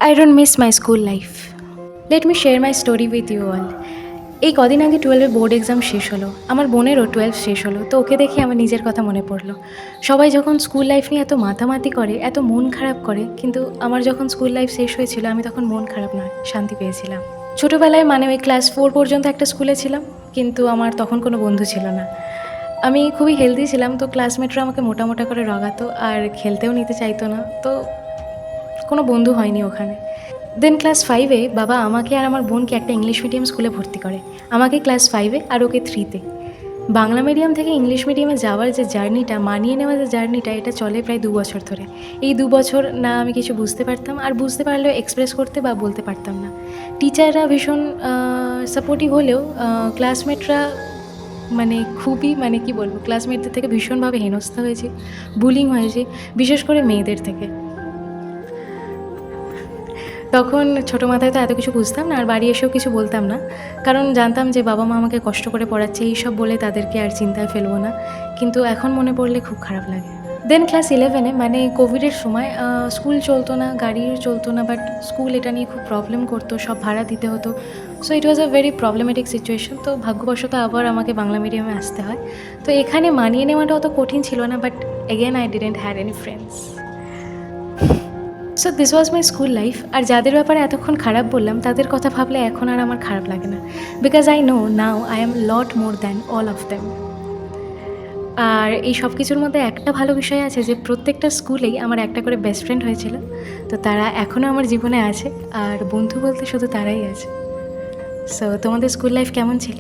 I don't miss my school life. Let me share my story with you all. এই কদিন আগে 12-এর board exam শেষ হলো। আমার বোনেরও 12 শেষ হলো। তো ওকে দেখে আমার নিজের কথা মনে পড়লো। সবাই যখন স্কুল লাইফ নিয়ে এত মাতামাতি করে, এত মন খারাপ করে, কিন্তু আমার যখন স্কুল লাইফ শেষ হয়েছিল আমি তখন মন খারাপ নয়, শান্তি পেয়েছিলাম। ছোটোবেলায় মানে ওই ক্লাস 4 পর্যন্ত একটা স্কুলে ছিলাম, কিন্তু আমার তখন কোনো বন্ধু ছিল না। আমি খুবই হেলদি ছিলাম, তো ক্লাসমেটরা আমাকে মোটা মোটা করে রাগাতো আর খেলতেও নিতে চাইতো না। তো কোনো বন্ধু হয়নি ওখানে। দেন ক্লাস 5-এ বাবা আমাকে আর আমার বোনকে একটা ইংলিশ মিডিয়াম স্কুলে ভর্তি করে। আমাকে ক্লাস 5-এ আর ওকে 3-তে। বাংলা মিডিয়াম থেকে ইংলিশ মিডিয়ামে যাওয়ার যে জার্নিটা, মানিয়ে নেওয়ার যে জার্নিটা, এটা চলে প্রায় 2 বছর ধরে। এই 2 বছর না আমি কিছু বুঝতে পারতাম, আর বুঝতে পারলেও এক্সপ্রেস করতে বা বলতে পারতাম না। টিচাররা ভীষণ সাপোর্টিভ হলেও ক্লাসমেটরা মানে খুবই কী বলবো, ক্লাসমেটদের থেকে ভীষণভাবে হেনস্থা হয়েছি, বুলিং হয়েছি, বিশেষ করে মেয়েদের থেকে। তখন ছোটো মাথায় তো এত কিছু বুঝতাম না, আর বাড়ি এসেও কিছু বলতাম না, কারণ জানতাম যে বাবা মা আমাকে কষ্ট করে পড়াচ্ছে, এইসব বলে তাদেরকে আর চিন্তায় ফেলবো না। কিন্তু এখন মনে পড়লে খুব খারাপ লাগে। দেন ক্লাস 11-এ মানে কোভিডের সময় স্কুল চলতো না, গাড়িও চলতো না, বাট স্কুল এটা নিয়ে খুব প্রবলেম করতো, সব ভাড়া দিতে হতো। So it was a very problematic situation. তো ভাগ্যবশত আবার আমাকে বাংলা মিডিয়ামে আসতে হয়। তো এখানে মানিয়ে নেওয়াটা অত কঠিন ছিল না, but again I didn't had any friends. So this was my school life. আর যাদের ব্যাপারে এতক্ষণ খারাপ বললাম, তাদের কথা ভাবলে এখন আর আমার খারাপ লাগে না, because I know now I am lot more than all of them. আর এই সব কিছুর মধ্যে একটা ভালো বিষয় আছে যে প্রত্যেকটা স্কুলেই আমার একটা করে বেস্ট ফ্রেন্ড হয়েছিল। তো তারা এখনও আমার জীবনে আছে, আর বন্ধু বলতে শুধু তারাই আছে। সো তোমাদের স্কুল লাইফ কেমন ছিল?